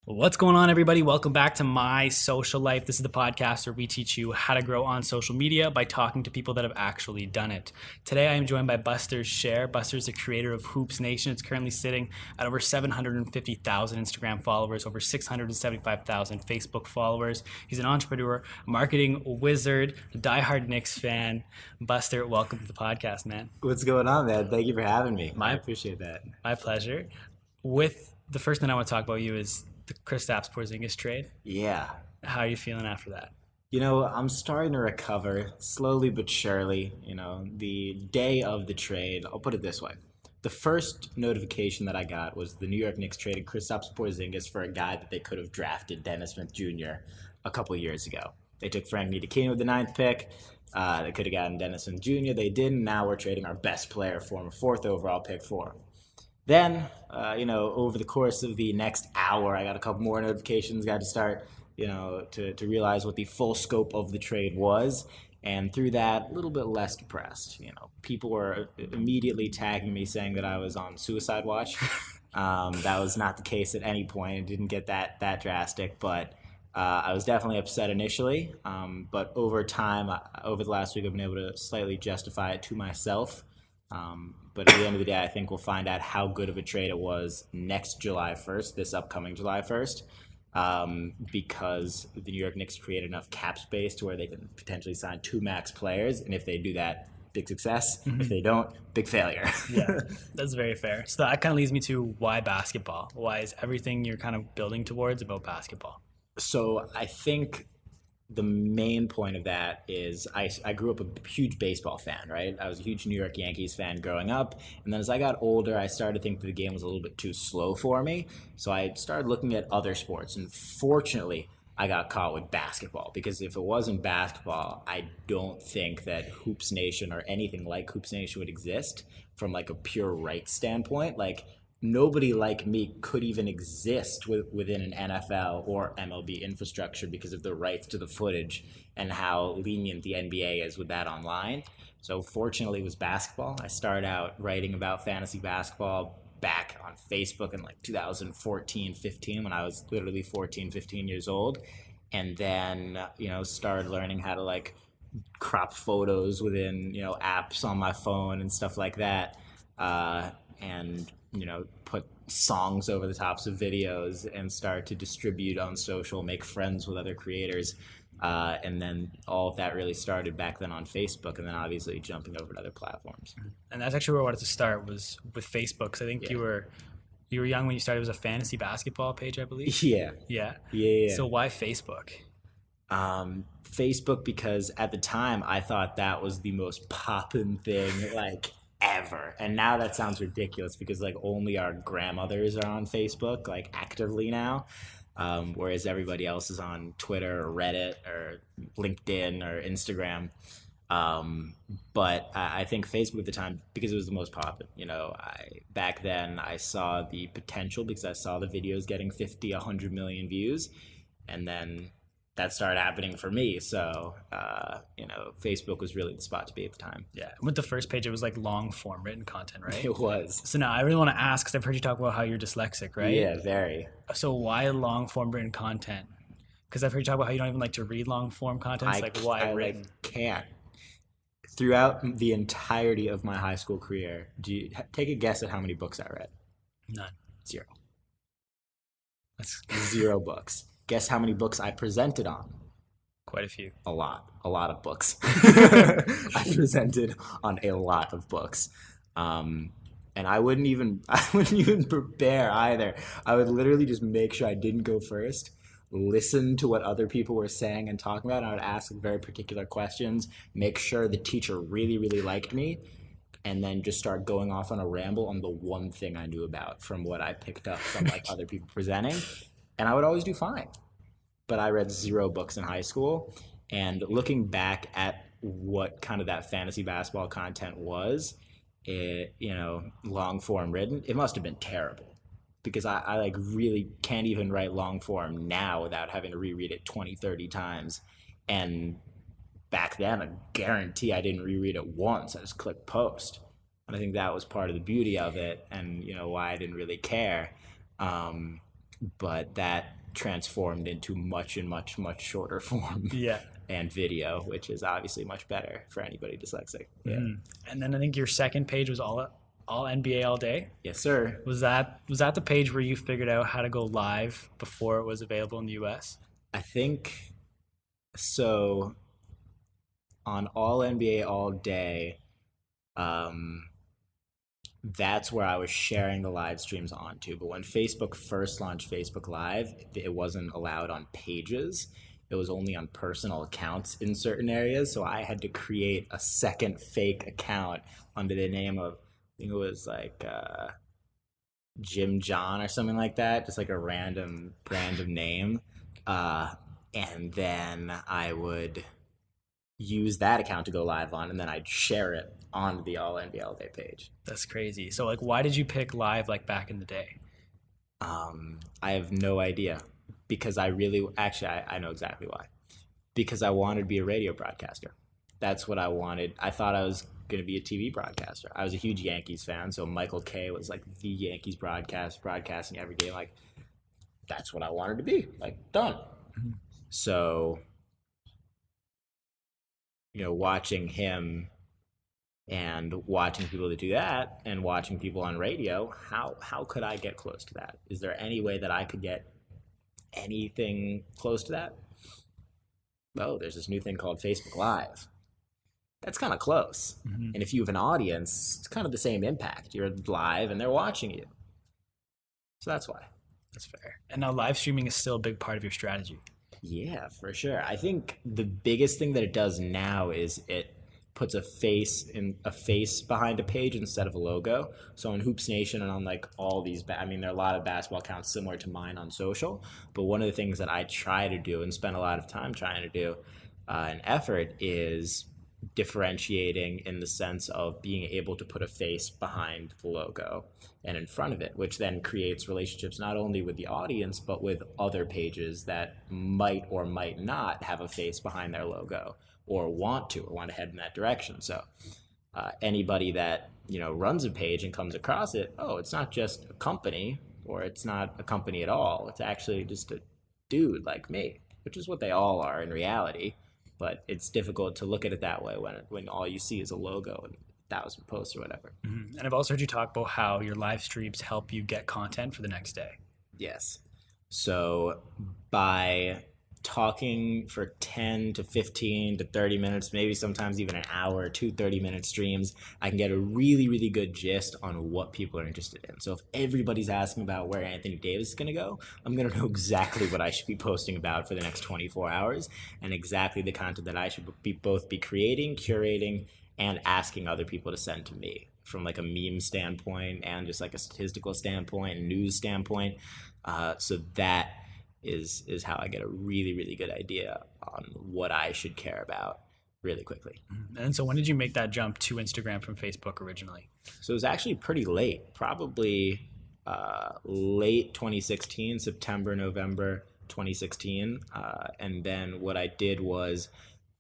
What's going on, everybody? Welcome back to My Social Life. This is the podcast where we teach you how to grow on social media by talking to people that have actually done it. Today, I am joined by Scher. Buster is the creator of Hoops Nation. It's currently sitting at over 750,000 Instagram followers, over 675,000 Facebook followers. He's an entrepreneur, marketing wizard, a diehard Knicks fan. Buster, welcome to the podcast, man. What's going on, man? Thank you for having me. I appreciate that. My pleasure. With the first thing I want to talk about you is the Kristaps Porzingis trade. Yeah. How are you feeling after that? You know, I'm starting to recover slowly but surely. You know, the day of the trade, I'll put it this way. The first notification that I got was the New York Knicks traded Kristaps Porzingis for a guy that they could have drafted, Dennis Smith Jr., a couple of years ago. They took Frank Ntilikina with the 9th pick. They could have gotten Dennis Smith Jr. They didn't. Now we're trading our best player for him, a 4th overall pick for him. Then, over the course of the next hour, I got a couple more notifications, got to start, to realize what the full scope of the trade was. And through that, a little bit less depressed. People were immediately tagging me saying that I was on suicide watch. That was not the case at any point. It didn't get that drastic, but I was definitely upset initially. But over time, over the last week, I've been able to slightly justify it to myself. But at the end of the day, I think we'll find out how good of a trade it was next July 1st, this upcoming July 1st, because the New York Knicks created enough cap space to where they can potentially sign 2 max players. And if they do that, big success. Mm-hmm. If they don't, big failure. Yeah, that's very fair. So that kind of leads me to why basketball? Why is everything you're kind of building towards about basketball? So I think the main point of that is I grew up a huge baseball fan, right? I was a huge New York Yankees fan growing up. And then as I got older, I started to think that the game was a little bit too slow for me. So I started looking at other sports. And fortunately, I got caught with basketball, because if it wasn't basketball, I don't think that Hoops Nation or anything like Hoops Nation would exist from like a pure rights standpoint. Like, nobody like me could even exist within an NFL or MLB infrastructure because of the rights to the footage and how lenient the NBA is with that online. So fortunately, it was basketball. I started out writing about fantasy basketball back on Facebook in like 2014, 15, when I was literally 14, 15 years old. And then, started learning how to like crop photos within, apps on my phone and stuff like that. And put songs over the tops of videos and start to distribute on social, make friends with other creators. And then all of that really started back then on Facebook, and then obviously jumping over to other platforms. And that's actually where I wanted to start, was with Facebook, because I think you were young when you started. It was a fantasy basketball page, I believe. Yeah. So why Facebook? Facebook, because at the time I thought that was the most poppin' thing like ever. And now that sounds ridiculous, because like only our grandmothers are on Facebook like actively now, whereas everybody else is on Twitter or Reddit or LinkedIn or Instagram. But I think Facebook at the time, because it was the most popular, back then I saw the potential, because I saw the videos getting 50, 100 million views, and then that started happening for me. So, Facebook was really the spot to be at the time. Yeah. With the first page, it was like long form written content, right? It was. So now I really want to ask, because I've heard you talk about how you're dyslexic, right? Yeah, very. So why long form written content? Because I've heard you talk about how you don't even like to read long form content. It's like, why written? I can't. Throughout the entirety of my high school career, take a guess at how many books I read? None. 0. That's 0 books. Guess how many books I presented on? Quite a few. A lot of books. I presented on a lot of books. And I wouldn't even prepare either. I would literally just make sure I didn't go first, listen to what other people were saying and talking about, and I would ask very particular questions, make sure the teacher really, really liked me, and then just start going off on a ramble on the one thing I knew about from what I picked up from like other people presenting. And I would always do fine. But I read 0 books in high school. And looking back at what kind of that fantasy basketball content was, long form written, it must have been terrible. Because I like really can't even write long form now without having to reread it 20, 30 times. And back then, I guarantee I didn't reread it once. I just clicked post. And I think that was part of the beauty of it, and why I didn't really care. But that transformed into much shorter form. Yeah. And video, which is obviously much better for anybody dyslexic. Yeah. And then I think your second page was all NBA all day. Yes, sir. Was that the page where you figured out how to go live before it was available in the US? I think so. On all NBA all day, that's where I was sharing the live streams onto. But when Facebook first launched Facebook Live, it wasn't allowed on pages. It was only on personal accounts in certain areas. So I had to create a second fake account under the name of, I think it was like Jim John or something like that, just like a random name. And then I would use that account to go live on, and then I'd share it on the All NBA All Day page. That's crazy. So like, why did you pick live like back in the day? I have no idea, because I know exactly why. Because I wanted to be a radio broadcaster. That's what I wanted. I thought I was going to be a TV broadcaster. I was a huge Yankees fan, so Michael Kay was like the Yankees broadcasting every game. Like, that's what I wanted to be. Like, done. Mm-hmm. So, watching him and watching people that do that and watching people on radio, how could I get close to that? Is there any way that I could get anything close to that? Oh, there's this new thing called Facebook Live. That's kind of close. Mm-hmm. And if you have an audience, it's kind of the same impact. You're live and they're watching you. So that's why. That's fair. And now live streaming is still a big part of your strategy. Yeah, for sure. I think the biggest thing that it does now is it puts a face behind a page instead of a logo. So on Hoops Nation and on like all these, there are a lot of basketball accounts similar to mine on social. But one of the things that I try to do and spend a lot of time trying to do an effort is differentiating in the sense of being able to put a face behind the logo and in front of it, which then creates relationships not only with the audience, but with other pages that might or might not have a face behind their logo or want to head in that direction. So anybody that, runs a page and comes across it, it's not just a company, or it's not a company at all. It's actually just a dude like me, which is what they all are in reality. But it's difficult to look at it that way when all you see is a logo and 1,000 posts or whatever. Mm-hmm. And I've also heard you talk about how your live streams help you get content for the next day. Yes. So by talking for 10 to 15 to 30 minutes, maybe sometimes even an hour, 2 30-minute streams, I can get a really, really good gist on what people are interested in. So if everybody's asking about where Anthony Davis is going to go, I'm going to know exactly what I should be posting about for the next 24 hours and exactly the content that I should both be creating, curating, and asking other people to send to me from like a meme standpoint and just like a statistical standpoint, news standpoint. So that is how I get a really, really good idea on what I should care about really quickly. And so when did you make that jump to Instagram from Facebook originally? So it was actually pretty late, probably late 2016, September, November 2016. And then what I did was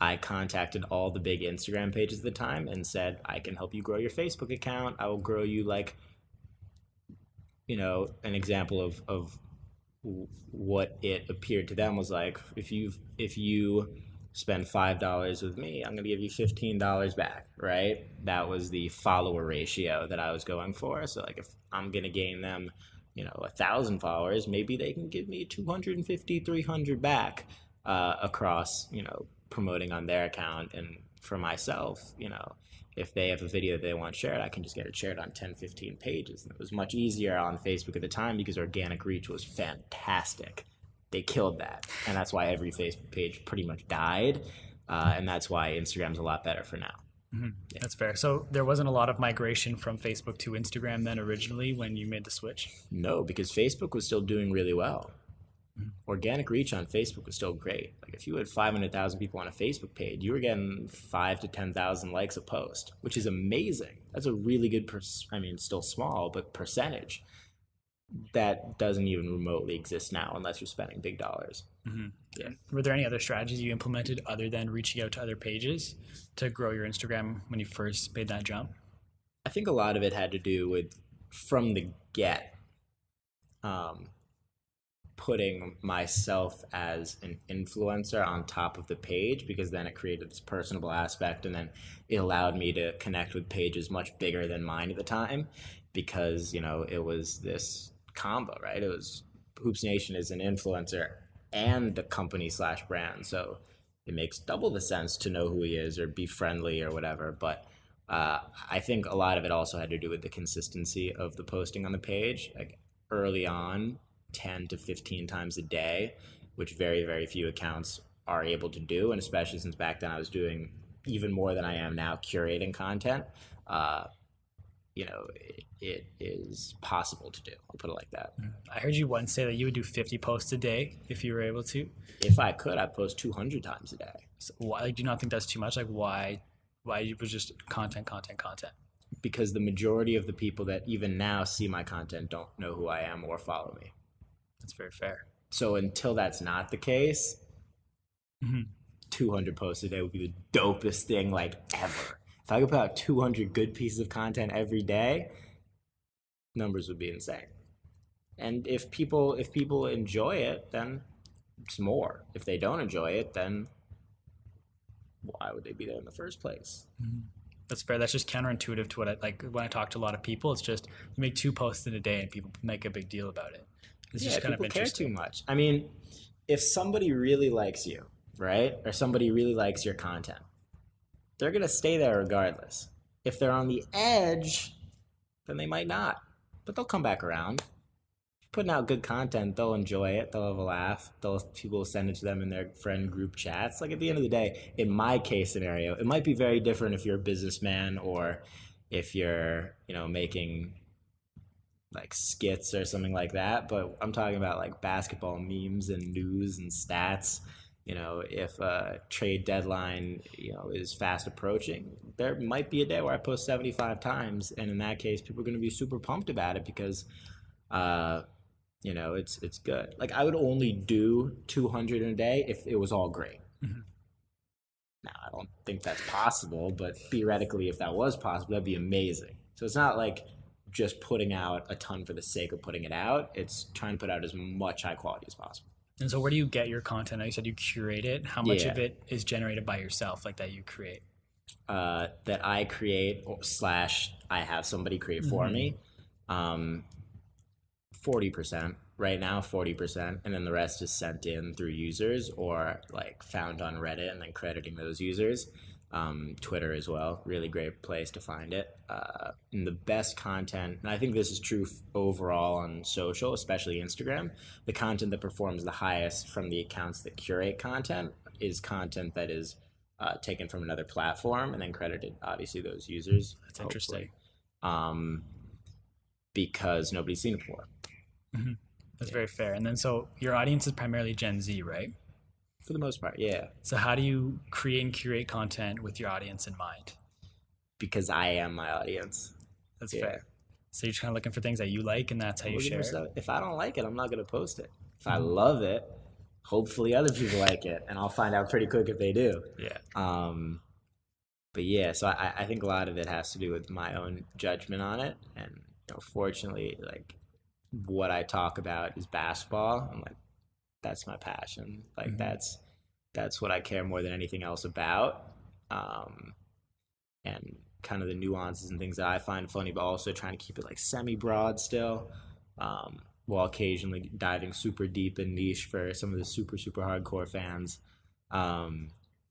I contacted all the big Instagram pages at the time and said, I can help you grow your Facebook account. I will grow you like, an example of what it appeared to them was like, if you spend $5 with me, I'm going to give you $15 back, right? That was the follower ratio that I was going for. So like if I'm going to gain them, 1,000 followers, maybe they can give me 250, 300 back across, promoting on their account. And for myself, if they have a video that they want shared, I can just get it shared on 10, 15 pages. And it was much easier on Facebook at the time because organic reach was fantastic. They killed that. And that's why every Facebook page pretty much died. And that's why Instagram's a lot better for now. Mm-hmm. Yeah. That's fair. So there wasn't a lot of migration from Facebook to Instagram then originally when you made the switch? No, because Facebook was still doing really well. Organic reach on Facebook was still great. Like if you had 500,000 people on a Facebook page, you were getting 5,000 to 10,000 likes a post, which is amazing. That's a really good, still small, but percentage that doesn't even remotely exist now unless you're spending big dollars. Mm-hmm. Yeah. Were there any other strategies you implemented other than reaching out to other pages to grow your Instagram when you first made that jump? I think a lot of it had to do with from the get. putting myself as an influencer on top of the page, because then it created this personable aspect, and then it allowed me to connect with pages much bigger than mine at the time, because it was this combo, right? It was Hoops Nation is an influencer and the company slash brand, so it makes double the sense to know who he is or be friendly or whatever. But I think a lot of it also had to do with the consistency of the posting on the page. Like early on, 10 to 15 times a day, which very, very few accounts are able to do. And especially since back then I was doing even more than I am now, curating content, it is possible to do. I'll put it like that. I heard you once say that you would do 50 posts a day if you were able to. If I could, I'd post 200 times a day. So why do you not think that's too much? Like why it was just content? Because the majority of the people that even now see my content don't know who I am or follow me. That's very fair. So until that's not the case, 200 posts a day would be the dopest thing like ever. If I could put out 200 good pieces of content every day, numbers would be insane. And if people enjoy it, then it's more. If they don't enjoy it, then why would they be there in the first place? That's fair. That's just counterintuitive to what I like when I talk to a lot of people. It's just you make 2 posts in a day and people make a big deal about it. It's just kind of interesting. People care too much. I mean, if somebody really likes you, right, or somebody really likes your content, they're going to stay there regardless. If they're on the edge, then they might not, but they'll come back around. Putting out good content, they'll enjoy it, they'll have a laugh, people will send it to them in their friend group chats. Like at the end of the day, in my case scenario, it might be very different if you're a businessman or if you're, making like skits or something like that, but I'm talking about like basketball memes and news and stats. If a trade deadline, is fast approaching, there might be a day where I post 75 times, and in that case, people are going to be super pumped about it because, it's good. Like I would only do 200 in a day if it was all great. Now, I don't think that's possible, but theoretically, if that was possible, that'd be amazing. So it's not like just putting out a ton for the sake of putting it out. It's trying to put out as much high quality as possible. And so where do you get your content? You said you curate it. How much of it is generated by yourself, like that you create? That I create / I have somebody create for me. 40% right now, 40%. And then the rest is sent in through users or like found on Reddit and then crediting those users. Twitter as well, really great place to find it. And the best content, and I think this is true overall on social, especially Instagram, the content that performs the highest from the accounts that curate content is content that is taken from another platform and then credited, obviously, those users. That's interesting. Because nobody's seen it before. That's very fair. And then so your audience is primarily Gen Z, right? For the most part, yeah. So how do you create and curate content with your audience in mind? Because I am my audience. That's fair. So you're just kind of looking for things that you like, and that's how you share it? If I don't like it, I'm not going to post it. If I love it, hopefully other people like it, and I'll find out pretty quick if they do. Yeah. But yeah, so I think a lot of it has to do with my own judgment on it. And fortunately, like what I talk about is basketball. I'm like, that's my passion. Like that's what I care more than anything else about. And kind of the nuances and things that I find funny, but also trying to keep it like semi-broad still, while occasionally diving super deep and niche for some of the super, super hardcore fans.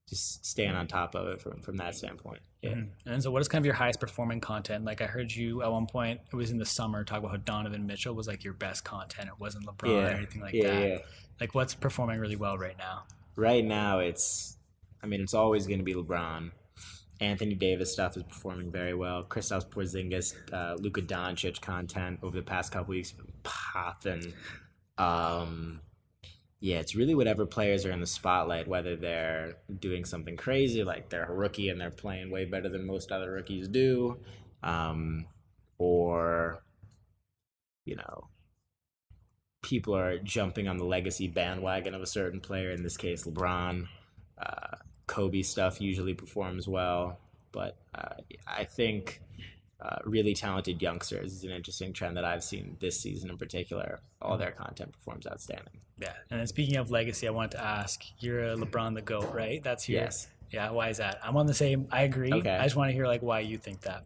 Just staying on top of it from that standpoint. Yeah. And so what is kind of your highest performing content? Like I heard you at one point, it was in the summer, talk about how Donovan Mitchell was like your best content. It wasn't LeBron or anything like that. Yeah. Like what's performing really well right now? Right now it's always going to be LeBron. Anthony Davis stuff is performing very well. Kristaps Porzingis, Luka Doncic content over the past couple weeks popping. Yeah, it's really whatever players are in the spotlight, whether they're doing something crazy, like they're a rookie and they're playing way better than most other rookies do, or, people are jumping on the legacy bandwagon of a certain player, in this case, LeBron. Kobe stuff usually performs well, but I think really talented youngsters is an interesting trend that I've seen this season in particular. All their content performs outstanding. Yeah. And then speaking of legacy, I wanted to ask, you're a LeBron the GOAT, right? That's your, Yes. yeah. Why is that? I'm on the same, I agree. Okay. I just want to hear like why you think that.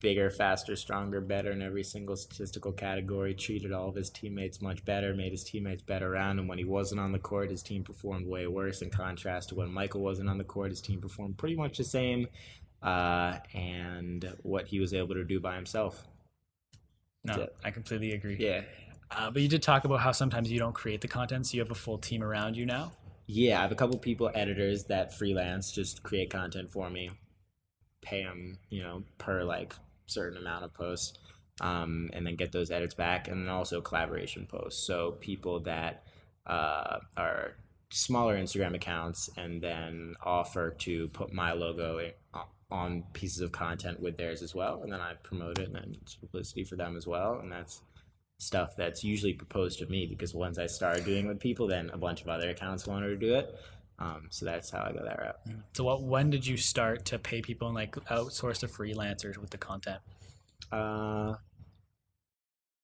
Bigger, faster, stronger, better in every single statistical category, treated all of his teammates much better, made his teammates better around him. When he wasn't on the court, his team performed way worse. In contrast to when Michael wasn't on the court, his team performed pretty much the same. And what he was able to do by himself. No, I completely agree. Yeah. But you did talk about how sometimes you don't create the content, so you have a full team around you now. Yeah, I have a couple people, editors that freelance, just create content for me, pay them, per like certain amount of posts, and then get those edits back, and then also collaboration posts. So people that are smaller Instagram accounts and then offer to put my logo on pieces of content with theirs as well, and then I promote it, and then it's publicity for them as well, and that's stuff that's usually proposed to me because once I started doing it with people, then a bunch of other accounts wanted to do it. So that's how I go that route. So when did you start to pay people and like outsource to freelancers with the content?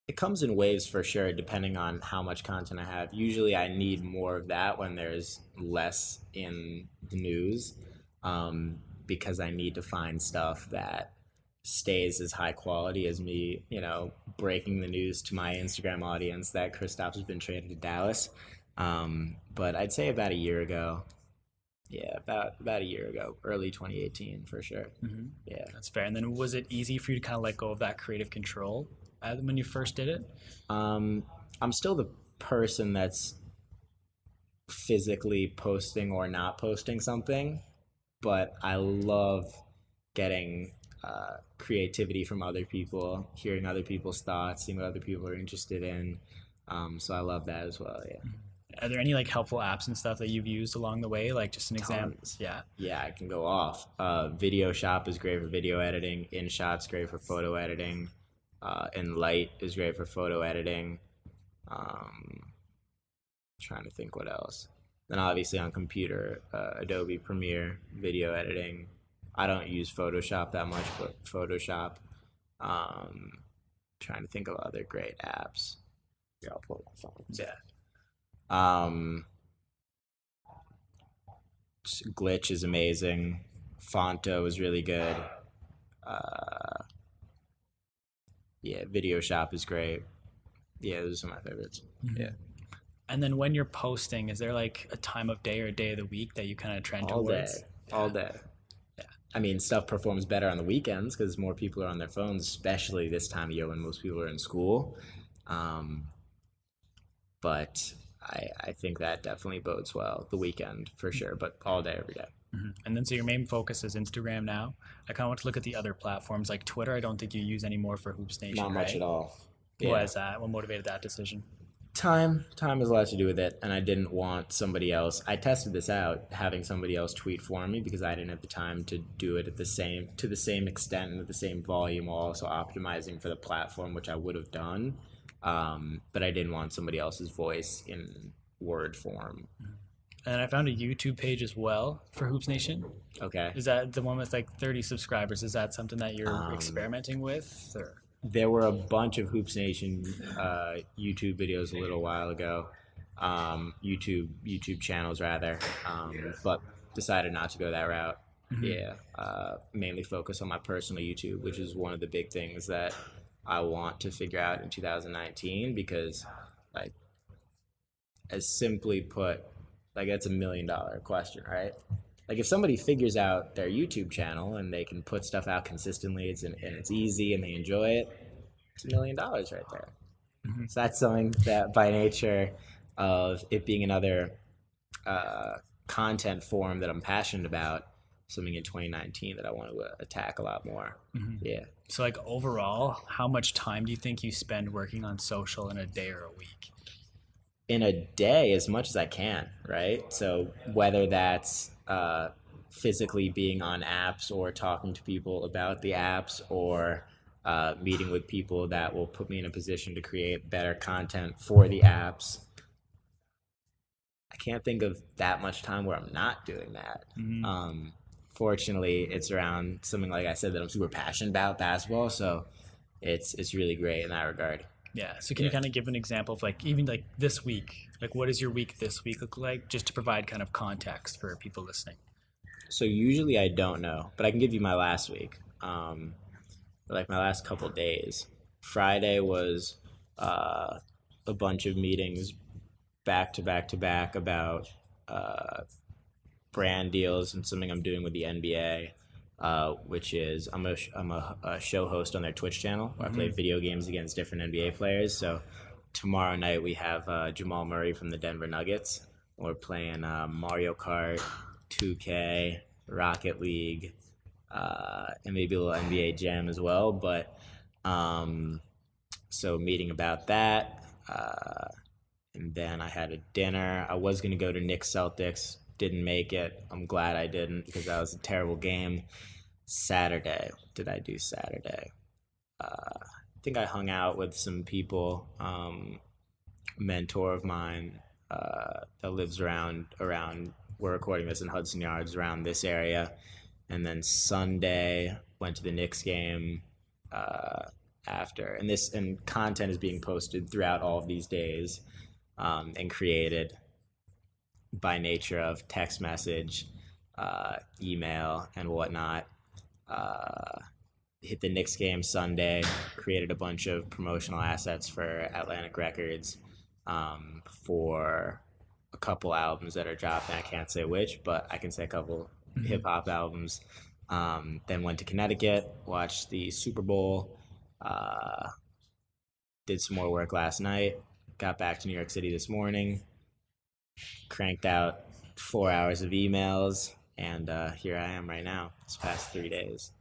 It comes in waves for sure, depending on how much content I have. Usually I need more of that when there's less in the news, because I need to find stuff that stays as high quality as me, breaking the news to my Instagram audience that Kristaps has been traded to Dallas. But I'd say about a year ago. Yeah, about a year ago, early 2018 for sure. Mm-hmm. Yeah, that's fair. And then was it easy for you to kind of let go of that creative control when you first did it? I'm still the person that's physically posting or not posting something, but I love getting creativity from other people, hearing other people's thoughts, seeing what other people are interested in. So I love that as well. Yeah. Are there any like helpful apps and stuff that you've used along the way? Like just an example? Yeah. Yeah, I can go off. Video Shop is great for video editing. InShot's great for photo editing. Light is great for photo editing. Trying to think what else. Then obviously on computer, Adobe Premiere, video editing. I don't use Photoshop that much, but Photoshop. Trying to think of other great apps. Here, I'll pull my phone. Yeah. Glitch is amazing. Fonto is really good. Yeah, Video Shop is great. Yeah, those are my favorites. Mm-hmm. Yeah. And then when you're posting, is there like a time of day or a day of the week that you kind of trend towards? All day. Yeah. I mean, stuff performs better on the weekends because more people are on their phones, especially this time of year when most people are in school. But I think that definitely bodes well the weekend for sure, but all day, every day. Mm-hmm. And then so your main focus is Instagram now. I kind of want to look at the other platforms like Twitter. I don't think you use anymore for Hoops Nation. Not much at all. Yeah. Why is that? What motivated that decision? Time has a lot to do with it, and I didn't want somebody else. I tested this out, having somebody else tweet for me because I didn't have the time to do it to the same extent and at the same volume, while also optimizing for the platform, which I would have done. But I didn't want somebody else's voice in word form. And I found a YouTube page as well for Hoops Nation. Okay. Is that the one with like 30 subscribers? Is that something that you're experimenting with? Or? There were a bunch of Hoops Nation YouTube videos a little while ago, YouTube channels rather, but decided not to go that route. Mm-hmm. Yeah, mainly focus on my personal YouTube, which is one of the big things that I want to figure out in 2019 because, like, as simply put, like that's $1 million question, right? Like if somebody figures out their YouTube channel and they can put stuff out consistently, and it's easy and they enjoy it, it's $1 million right there. Mm-hmm. So that's something that by nature of it being another content form that I'm passionate about, something in 2019 that I want to attack a lot more. Mm-hmm. Yeah. So like overall, how much time do you think you spend working on social in a day or a week? In a day, as much as I can, right? So whether that's physically being on apps or talking to people about the apps or meeting with people that will put me in a position to create better content for the apps. I can't think of that much time where I'm not doing that. Mm-hmm. fortunately, it's around something like I said that I'm super passionate about, basketball. So it's really great in that regard. Yeah. So can you Yeah. kind of give an example of like even like this week? Like what does your week this week look like, just to provide kind of context for people listening? So usually I don't know, but I can give you my last week. Like my last couple days. Friday was uh, a bunch of meetings back to back to back about uh, brand deals and something I'm doing with the NBA, which is I'm a show host on their Twitch channel where I play video games against different NBA players. So tomorrow night we have Jamal Murray from the Denver Nuggets. We're playing Mario Kart, 2K, Rocket League, and maybe a little NBA Jam as well. But so meeting about that. And then I had a dinner. I was going to go to Knicks Celtics. Didn't make it. I'm glad I didn't because that was a terrible game. Saturday. What did I do Saturday? I think I hung out with some people. A mentor of mine that lives around. We're recording this in Hudson Yards, around this area. And then Sunday went to the Knicks game after. And content is being posted throughout all of these days. And created by nature of text message, email, and whatnot. Hit the Knicks game Sunday, created a bunch of promotional assets for Atlantic Records for a couple albums that are dropping. I can't say which, but I can say a couple hip hop albums. Then went to Connecticut, watched the Super Bowl, did some more work last night. Got back to New York City this morning, cranked out 4 hours of emails, and here I am right now, this past 3 days.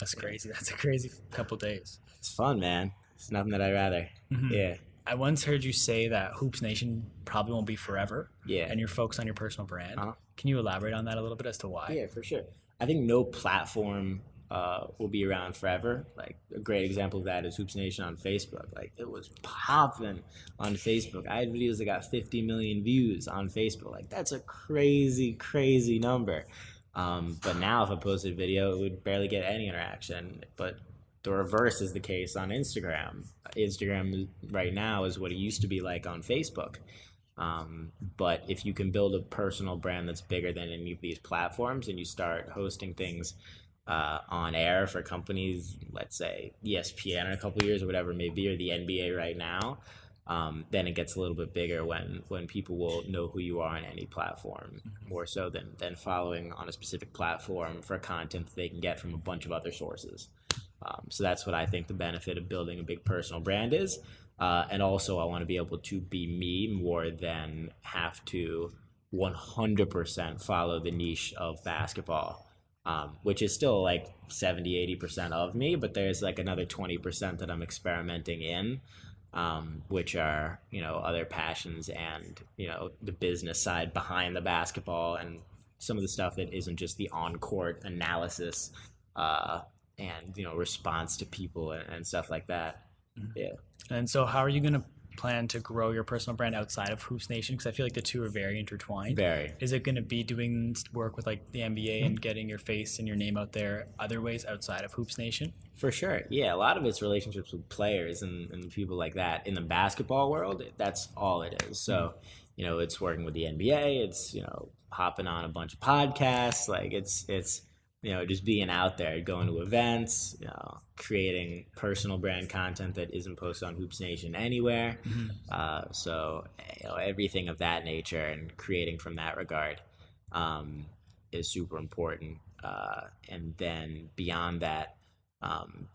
That's crazy. That's a crazy couple days. It's fun, man. It's nothing that I'd rather. Yeah. I once heard you say that Hoops Nation probably won't be forever. Yeah. And you're focused on your personal brand. Can you elaborate on that a little bit as to why? Yeah, for sure. I think no platform will be around forever. Like a great example of that is Hoops Nation on Facebook. Like it was popping on Facebook. I had videos that got 50 million views on Facebook. Like that's a crazy, crazy number. But now if I posted a video, it would barely get any interaction. But the reverse is the case on Instagram. Instagram right now is what it used to be like on Facebook. But if you can build a personal brand that's bigger than any of these platforms and you start hosting things on air for companies, let's say ESPN in a couple of years or whatever it may be, or the NBA right now, then it gets a little bit bigger when people will know who you are on any platform, more so than following on a specific platform for content that they can get from a bunch of other sources. So that's what I think the benefit of building a big personal brand is. And also I want to be able to be me more than have to 100% follow the niche of basketball. Which is still like 70-80% of me, but there's like another 20% that I'm experimenting in, which are, other passions and, the business side behind the basketball and some of the stuff that isn't just the on-court analysis and, response to people and stuff like that. Yeah. And so how are you going to plan to grow your personal brand outside of Hoops Nation? Because I feel like the two are very intertwined. Very. Is it going to be doing work with like the NBA and getting your face and your name out there other ways outside of Hoops Nation? For sure. Yeah, a lot of it's relationships with players and people like that. In the basketball world, that's all it is. So, it's working with the NBA. It's, hopping on a bunch of podcasts. Like it's just being out there, going to events, creating personal brand content that isn't posted on Hoops Nation anywhere. So everything of that nature and creating from that regard is super important. And then beyond that,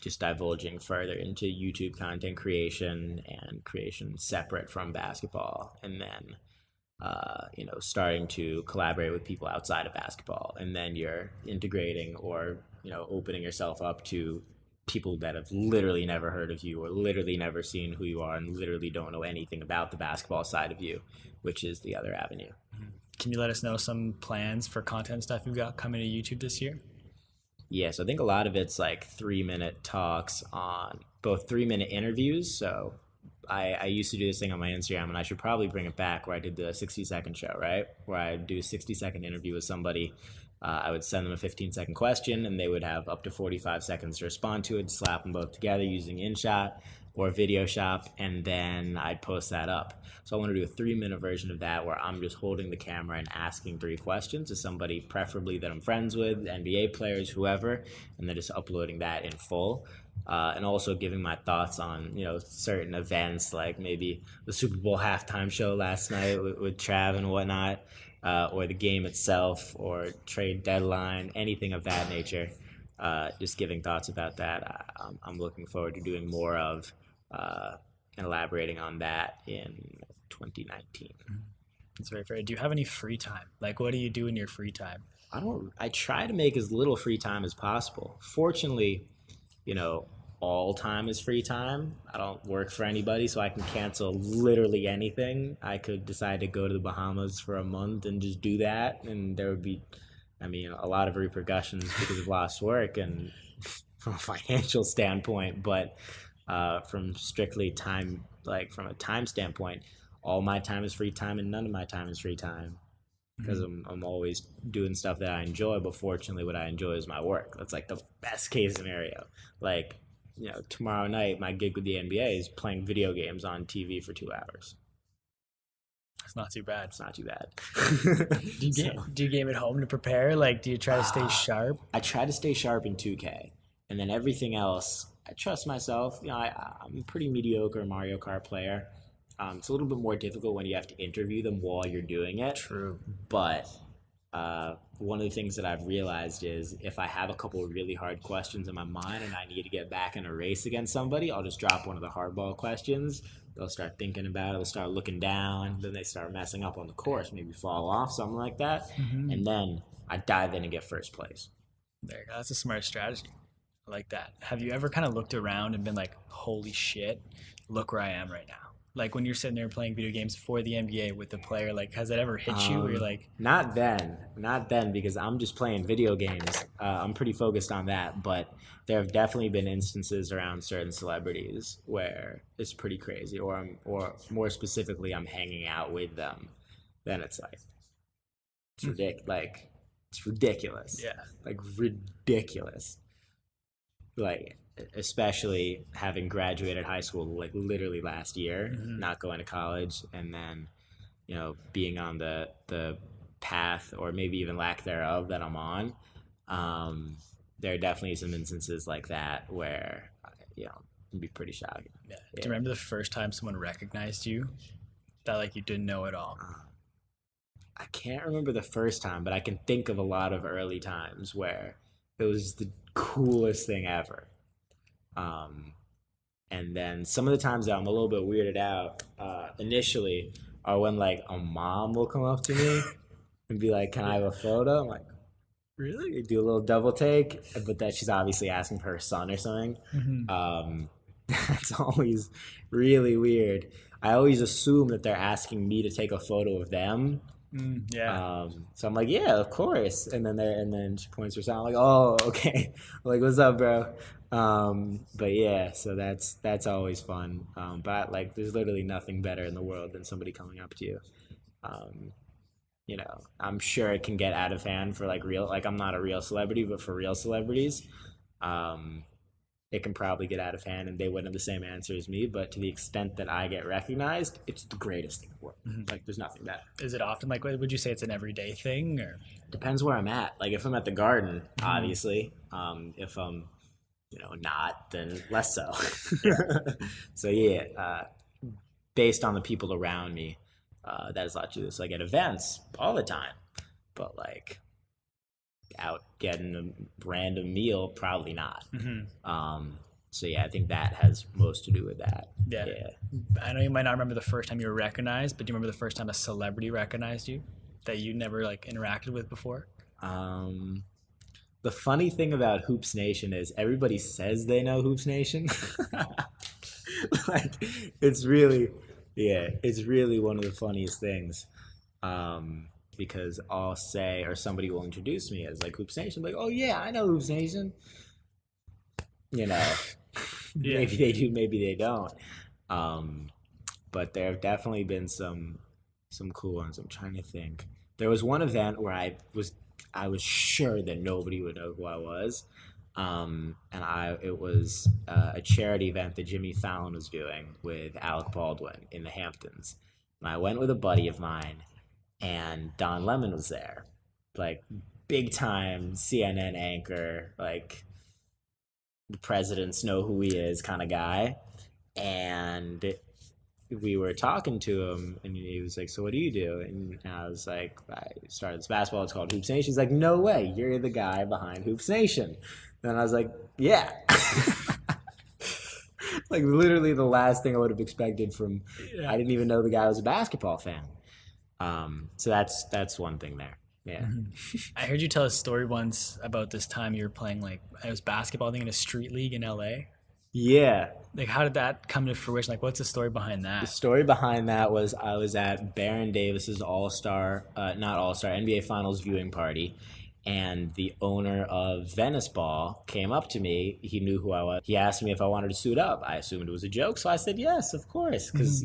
just divulging further into YouTube content creation and creation separate from basketball. And then starting to collaborate with people outside of basketball, and then you're integrating or, opening yourself up to people that have literally never heard of you or literally never seen who you are and literally don't know anything about the basketball side of you, which is the other avenue. Can you let us know some plans for content stuff you've got coming to YouTube this year? Yeah, so I think a lot of it's like 3-minute talks on both 3-minute interviews, so I used to do this thing on my Instagram, and I should probably bring it back, where I did the 60-second show, right? Where I do a 60-second interview with somebody. I would send them a 15-second question, and they would have up to 45 seconds to respond to it, slap them both together using InShot or Video Shop, and then I'd post that up. So I want to do a 3-minute version of that where I'm just holding the camera and asking 3 questions to somebody, preferably that I'm friends with, NBA players, whoever, and then just uploading that in full. And also giving my thoughts on, certain events, like maybe the Super Bowl halftime show last night with Trav and whatnot, or the game itself, or trade deadline, anything of that nature. Just giving thoughts about that. I'm looking forward to doing more of and elaborating on that in 2019. That's very fair. Do you have any free time? Like, what do you do in your free time? I try to make as little free time as possible. Fortunately, all time is free time. I don't work for anybody, so I can cancel literally anything. I could decide to go to the Bahamas for a month and just do that, and there would be, a lot of repercussions because of lost work and from a financial standpoint. But from strictly time, like from a time standpoint, all my time is free time and none of my time is free time, because I'm always doing stuff that I enjoy. But fortunately, what I enjoy is my work. That's like the best case scenario. Like, tomorrow night, my gig with the NBA is playing video games on TV for 2 hours. It's not too bad. It's not too bad. Do you game at home to prepare? Like, do you try to stay sharp? I try to stay sharp in 2K. And then everything else, I trust myself. I'm a pretty mediocre Mario Kart player. It's a little bit more difficult when you have to interview them while you're doing it. True. But one of the things that I've realized is if I have a couple of really hard questions in my mind and I need to get back in a race against somebody, I'll just drop one of the hardball questions. They'll start thinking about it. They'll start looking down. Then they start messing up on the course, maybe fall off, something like that. Mm-hmm. And then I dive in and get first place. There you go. That's a smart strategy. I like that. Have you ever kind of looked around and been like, holy shit, look where I am right now? Like when you're sitting there playing video games for the NBA with a player, like has that ever hit you where you're like... Not then, because I'm just playing video games. I'm pretty focused on that, but there have definitely been instances around certain celebrities where it's pretty crazy, or more specifically, I'm hanging out with them. Then it's like, it's ridiculous. Yeah. Like ridiculous. Like, especially having graduated high school like literally last year, not going to college, and then being on the path, or maybe even lack thereof, that I'm on. There are definitely some instances like that where it'd be pretty shocking. Yeah. Do you remember the first time someone recognized you that like you didn't know at all? I can't remember the first time, but I can think of a lot of early times where it was the coolest thing ever. And then some of the times that I'm a little bit weirded out initially are when like a mom will come up to me and be like, "Can I have a photo?" I'm like, "Really?" You do a little double take, but that she's obviously asking for her son or something. That's always really weird. I always assume that they're asking me to take a photo of them. So I'm like, "Yeah, of course." And then she points her son. I'm like, "Oh, okay." I'm like, "What's up, bro?" But yeah, so that's always fun. But like, there's literally nothing better in the world than somebody coming up to you. I'm sure it can get out of hand for like real, like I'm not a real celebrity, but for real celebrities, it can probably get out of hand and they wouldn't have the same answer as me. But to the extent that I get recognized, it's the greatest thing in the world. Like, there's nothing better. Is it often, like, would you say it's an everyday thing, or? Depends where I'm at. Like, if I'm at the Garden, obviously. If I'm, not, then less so. So yeah, based on the people around me, that is a lot to do. So like at events all the time, but like out getting a random meal, probably not. So yeah, I think that has most to do with that. Yeah. I know you might not remember the first time you were recognized, but do you remember the first time a celebrity recognized you that you never like interacted with before? The funny thing about Hoops Nation is everybody says they know Hoops Nation. Like, it's really one of the funniest things. Because I'll say, or somebody will introduce me as like Hoops Nation, like, "Oh yeah, I know Hoops Nation." Maybe they do, maybe they don't. But there have definitely been some cool ones. I'm trying to think. There was one event where I was sure that nobody would know who I was, and it was a charity event that Jimmy Fallon was doing with Alec Baldwin in the Hamptons. And I went with a buddy of mine, and Don Lemon was there, like big time CNN anchor, like the presidents know who he is kind of guy. And we were talking to him, and he was like, "So what do you do?" And I was like, "I started this basketball. It's called Hoops Nation." He's like, "No way, you're the guy behind Hoops Nation." And I was like, "Yeah." Like literally the last thing I would have expected from. Yeah. I didn't even know the guy was a basketball fan. So that's one thing there. Yeah. I heard you tell a story once about this time you were playing, like, it was basketball, I think, in a street league in LA. Yeah. Like, how did that come to fruition? Like, what's the story behind The that? story behind that was I was at Baron Davis's not All-Star, NBA Finals viewing party, and the owner of Venice Ball came up to me. He knew who I was. He asked me if I wanted to suit up. I assumed it was a joke, so I said yes, of course, because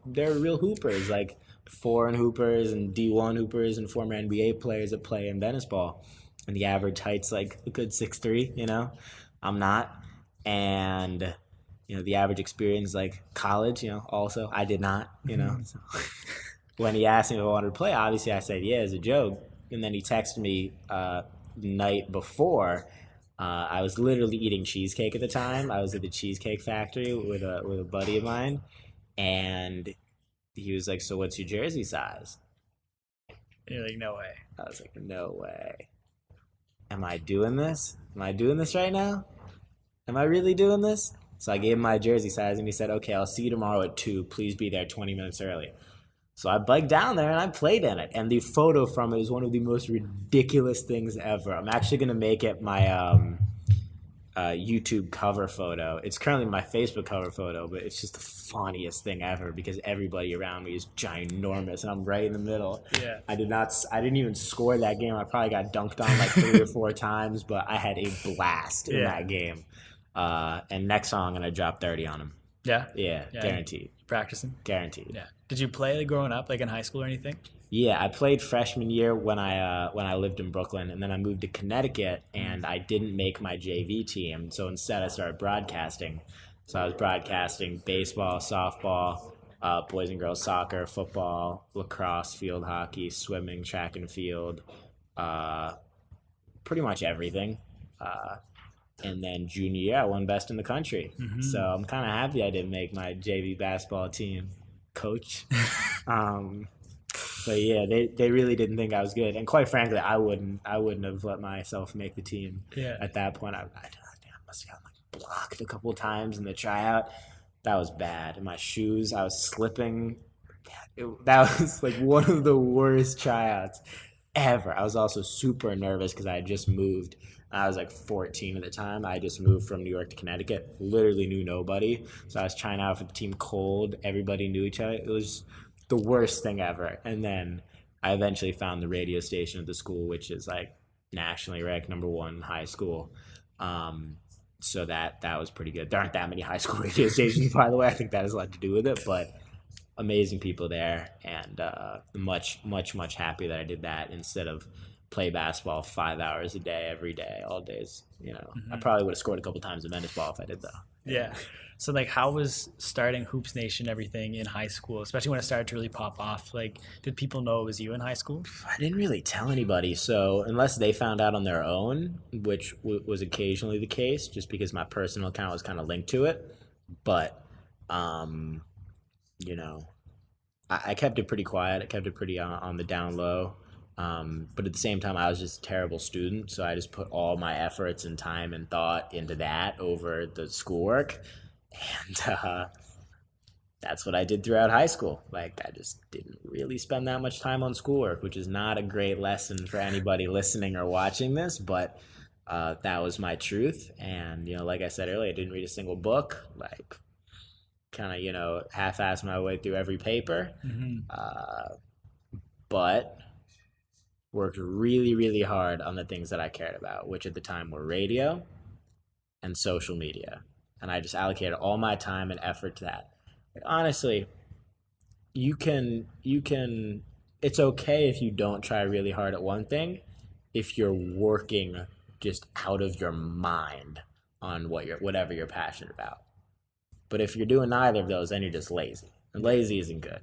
they're real hoopers, like foreign hoopers and D1 hoopers and former NBA players that play in Venice Ball, and the average height's like a good 6'3". I'm not, and the average experience like college. Also I did not. So when he asked me if I wanted to play, obviously I said yeah as a joke. And then he texted me night before. I was literally eating cheesecake at the time. I was at the Cheesecake Factory with a buddy of mine, and he was like, "So what's your jersey size?" And you're like, no way. I was like, "No way. Am I doing this? Am I doing this right now? Am I really doing this?" So I gave him my jersey size, and he said, "Okay, I'll see you tomorrow at 2. Please be there 20 minutes early." So I biked down there and I played in it. And the photo from it is one of the most ridiculous things ever. I'm actually going to make it my YouTube cover photo. It's currently my Facebook cover photo, but it's just the funniest thing ever because everybody around me is ginormous and I'm right in the middle. Yeah. I didn't even score that game. I probably got dunked on like 3 or 4 times, but I had a blast in that game. And next song, I'm going to drop 30 on him. Yeah? Yeah, guaranteed. Practicing? Guaranteed. Yeah. Did you play, like, growing up, like in high school or anything? Yeah, I played freshman year when I lived in Brooklyn, and then I moved to Connecticut, and I didn't make my JV team. So instead, I started broadcasting. So I was broadcasting baseball, softball, boys and girls soccer, football, lacrosse, field hockey, swimming, track and field, pretty much everything. And then junior year, I won best in the country. Mm-hmm. So I'm kind of happy I didn't make my JV basketball team coach. But yeah, they really didn't think I was good. And quite frankly, I wouldn't have let myself make the team at that point. I must have gotten like blocked a couple of times in the tryout. That was bad. In my shoes, I was slipping. That was like one of the worst tryouts ever. I was also super nervous because I had just moved. I was like 14 at the time. I just moved from New York to Connecticut. Literally knew nobody. So I was trying out for the team cold. Everybody knew each other. It was the worst thing ever. And then I eventually found the radio station at the school, which is like nationally ranked #1 high school. So that was pretty good. There aren't that many high school radio stations, by the way. I think that has a lot to do with it. But amazing people there, and much happy that I did that instead of play basketball 5 hours a day, every day, all days. I probably would have scored a couple times in Venice Ball if I did, though. Yeah. So, like, how was starting Hoops Nation, everything in high school, especially when it started to really pop off? Like, did people know it was you in high school? I didn't really tell anybody. So unless they found out on their own, which was occasionally the case, just because my personal account was kind of linked to it. But, I kept it pretty quiet. I kept it pretty on the down low. But at the same time, I was just a terrible student, so I just put all my efforts and time and thought into that over the schoolwork, and that's what I did throughout high school. Like, I just didn't really spend that much time on schoolwork, which is not a great lesson for anybody listening or watching this, but that was my truth. And, like I said earlier, I didn't read a single book, like, kind of, half-assed my way through every paper, but worked really, really hard on the things that I cared about, which at the time were radio and social media. And I just allocated all my time and effort to that. Honestly, you can it's okay if you don't try really hard at one thing if you're working just out of your mind on whatever you're passionate about. But if you're doing neither of those, then you're just lazy. And lazy isn't good.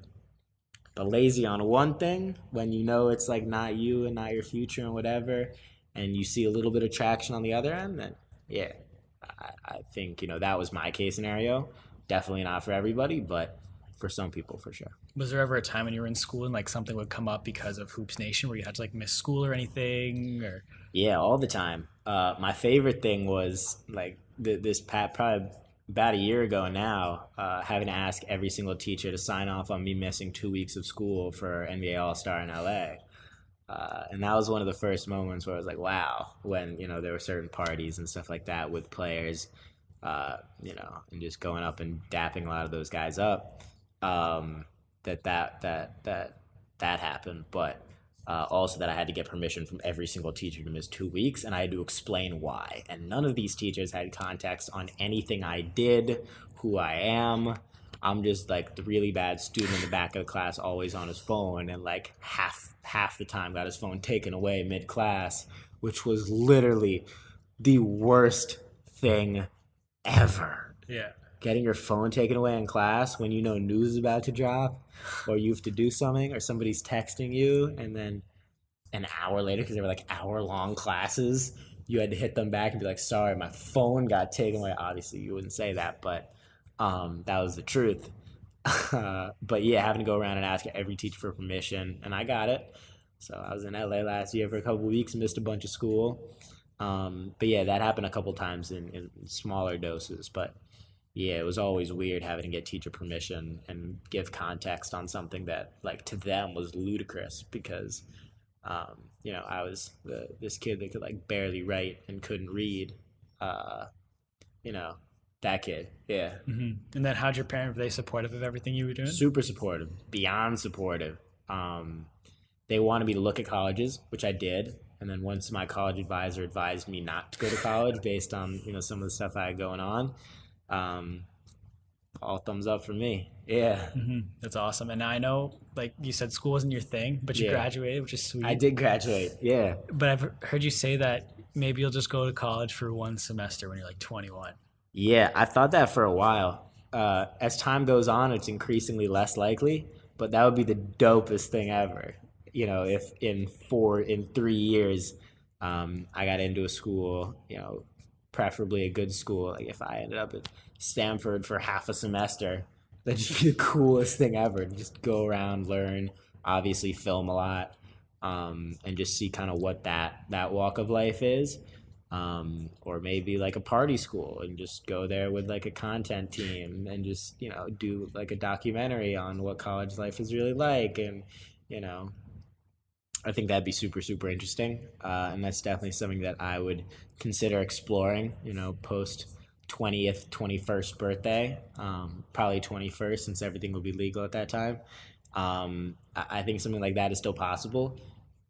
But lazy on one thing, when you know it's like not you and not your future and whatever, and you see a little bit of traction on the other end, then yeah, I think that was my case scenario. Definitely not for everybody, but for some people for sure. Was there ever a time when you were in school and like something would come up because of Hoops Nation where you had to like miss school or anything? Or Yeah, all the time. My favorite thing was like this probably about a year ago now, having to ask every single teacher to sign off on me missing 2 weeks of school for NBA All Star in LA. And that was one of the first moments where I was like, wow, when there were certain parties and stuff like that with players, and just going up and dapping a lot of those guys up. That happened, but also that I had to get permission from every single teacher to miss 2 weeks, and I had to explain why. And none of these teachers had context on anything I did, who I am. I'm just like the really bad student in the back of the class, always on his phone, and like half the time got his phone taken away mid class, which was literally the worst thing ever. yeah. Getting your phone taken away in class when you know news is about to drop, or you have to do something, or somebody's texting you, and then an hour later, because they were like hour-long classes, you had to hit them back and be like, sorry, my phone got taken away. Obviously, you wouldn't say that, but that was the truth. But yeah, having to go around and ask every teacher for permission, and I got it. So I was in LA last year for a couple of weeks, missed a bunch of school. But yeah, that happened a couple times in smaller doses, but yeah, it was always weird having to get teacher permission and give context on something that, like, to them was ludicrous because, I was this kid that could, like, barely write and couldn't read. You know, that kid, yeah. And then how'd your parents, were they supportive of everything you were doing? Super supportive, beyond supportive. They wanted me to look at colleges, which I did. And then once my college advisor advised me not to go to college based on, some of the stuff I had going on, all thumbs up for me. Yeah. That's awesome. And now I know, like you said, school wasn't your thing, but you Yeah. graduated, which is sweet. I did graduate. Yeah. But I've heard you say that maybe you'll just go to college for one semester when you're like 21. Yeah, I thought that for a while. As time goes on, it's increasingly less likely, but that would be the dopest thing ever. If in 3 years, I got into a school, preferably a good school. Like if I ended up at Stanford for half a semester, that'd just be the coolest thing ever. Just go around, learn, obviously film a lot, and just see kind of what that walk of life is. Or maybe like a party school and just go there with like a content team and just, do like a documentary on what college life is really like. And, I think that'd be super, super interesting. And that's definitely something that I would consider exploring, post 20th, 21st birthday, probably 21st since everything will be legal at that time. I think something like that is still possible.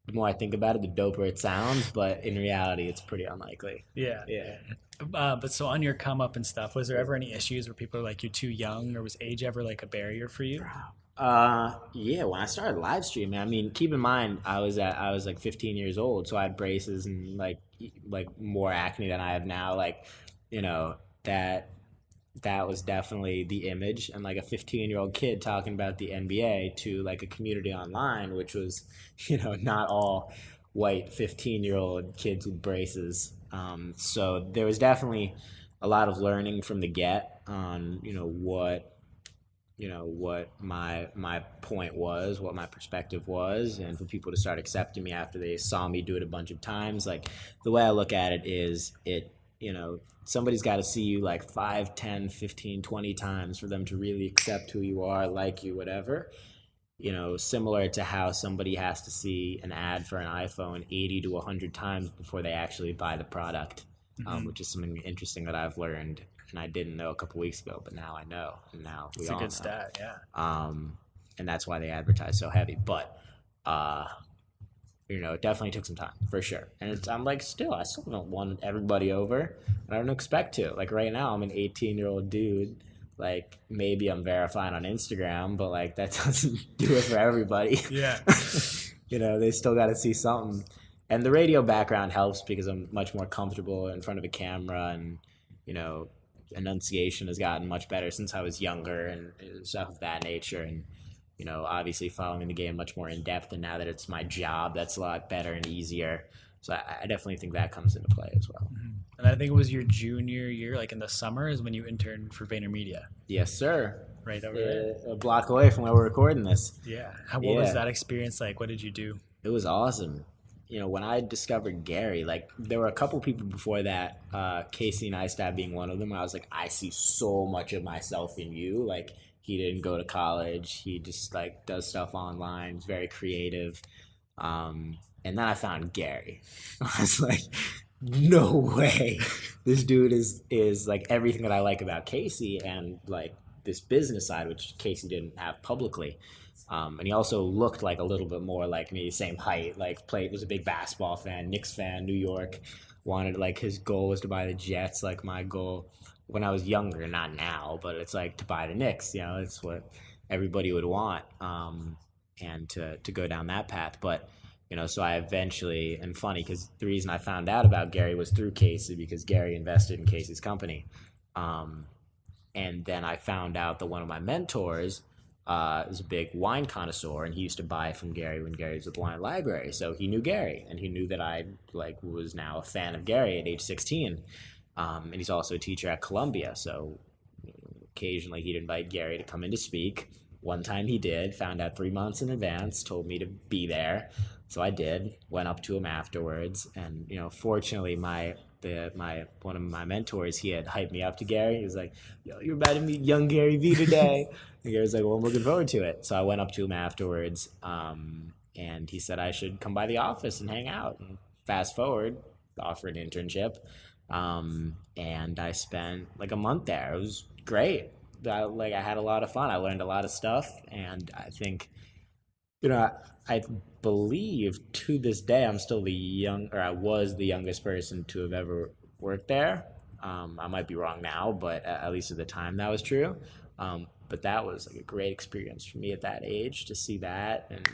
The more I think about it, the doper it sounds, but in reality, it's pretty unlikely. Yeah. Yeah. But so on your come up and stuff, was there ever any issues where people are like, you're too young, or was age ever like a barrier for you? Yeah, when I started live streaming, I mean, keep in mind, I was like 15 years old, so I had braces and like more acne than I have now. Like, that was definitely the image, and like a 15-year-old kid talking about the NBA to like a community online, which was, not all white 15-year-old kids with braces. So there was definitely a lot of learning from the get on, what my point was, what my perspective was, and for people to start accepting me after they saw me do it a bunch of times. Like the way I look at it is somebody's got to see you like 5, 10, 15, 20 times for them to really accept who you are, like you, whatever. Similar to how somebody has to see an ad for an iPhone 80 to 100 times before they actually buy the product, which is something interesting that I've learned. And I didn't know a couple weeks ago, but now I know. And now we all know. It's a good stat, yeah. And that's why they advertise so heavy. But, it definitely took some time, for sure. And I still don't want everybody over. And I don't expect to. Like right now, I'm an 18-year-old dude like maybe I'm verified on Instagram, but like that doesn't do it for everybody. Yeah. They still got to see something. And the radio background helps because I'm much more comfortable in front of a camera, and enunciation has gotten much better since I was younger and stuff of that nature. And obviously following the game much more in depth, and now that it's my job, that's a lot better and easier. So I definitely think that comes into play as well. Mm-hmm. And I think it was your junior year, like in the summer, is when you interned for VaynerMedia. Yes, sir. Right over there. A block away from where we're recording this. Yeah. What was that experience like? What did you do? It was awesome. When I discovered Gary, like there were a couple people before that, Casey Neistat being one of them, I was like, I see so much of myself in you. Like, he didn't go to college. He just like does stuff online. He's very creative. And then I found Gary. I was like, no way. This dude is like everything that I like about Casey, and like this business side, which Casey didn't have publicly. And he also looked like a little bit more like me, same height, like was a big basketball fan, Knicks fan, New York. Wanted, like, his goal was to buy the Jets, like my goal when I was younger, not now, but it's like to buy the Knicks, it's what everybody would want, and to go down that path. But, so I eventually, and funny because the reason I found out about Gary was through Casey, because Gary invested in Casey's company. And then I found out that one of my mentors is a big wine connoisseur, and he used to buy from Gary when Gary was at the wine library. So he knew Gary, and he knew that I was now a fan of Gary at age 16. And he's also a teacher at Columbia. So occasionally he'd invite Gary to come in to speak. One time he did, found out 3 months in advance, told me to be there. So I did, went up to him afterwards. And, fortunately one of my mentors, he had hyped me up to Gary. He was like, yo, you're about to meet young Gary Vee today. And Gary's like, well, I'm looking forward to it. So I went up to him afterwards, and he said I should come by the office and hang out. And fast forward, offered an internship, and I spent like a month there. It was great. I had a lot of fun. I learned a lot of stuff, and I think, I believe to this day I'm still I was the youngest person to have ever worked there. I might be wrong now, but at least at the time that was true. But that was like a great experience for me at that age to see that, and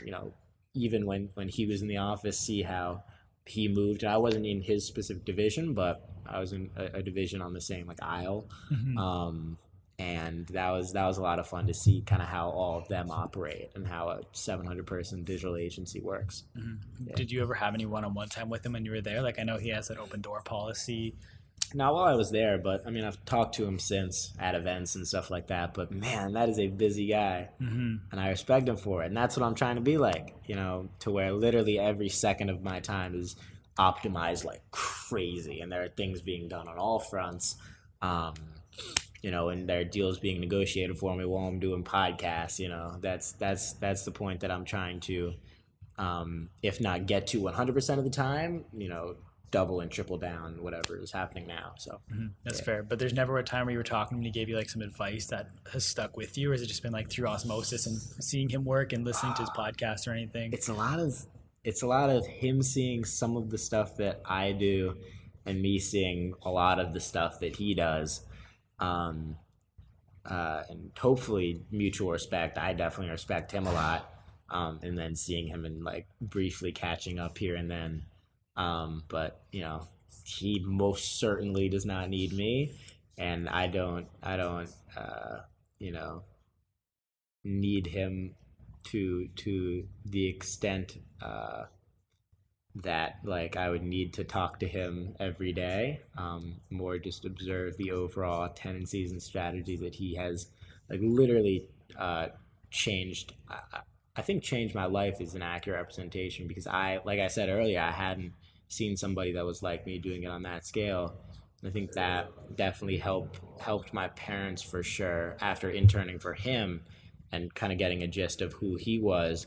even when he was in the office, see how he moved. And I wasn't in his specific division, but I was in a division on the same aisle. Mm-hmm. And that was a lot of fun to see kind of how all of them operate and how a 700-person digital agency works. Mm-hmm. Yeah. Did you ever have any one-on-one time with him when you were there? Like, I know he has an open door policy. Not while I was there, but I mean, I've talked to him since at events and stuff like that. But man, that is a busy guy, mm-hmm. and I respect him for it. And that's what I'm trying to be like, to where literally every second of my time is optimized like crazy, and there are things being done on all fronts. And there are deals being negotiated for me while I'm doing podcasts. That's the point that I'm trying to, if not get to 100% of the time, double and triple down whatever is happening now. So that's fair. But there's never a time where you were talking and he gave you like some advice that has stuck with you, or has it just been like through osmosis and seeing him work and listening to his podcast or anything? It's a lot of him seeing some of the stuff that I do and me seeing a lot of the stuff that he does. And hopefully mutual respect. I definitely respect him a lot. And then seeing him and like briefly catching up here and then. But he most certainly does not need me, and I don't need him to the extent that like I would need to talk to him every day. More just observe the overall tendencies and strategies that he has like literally changed. I think changed my life is an accurate representation, because like I said earlier, I hadn't seen somebody that was like me doing it on that scale. I think that definitely helped my parents for sure after interning for him and kind of getting a gist of who he was,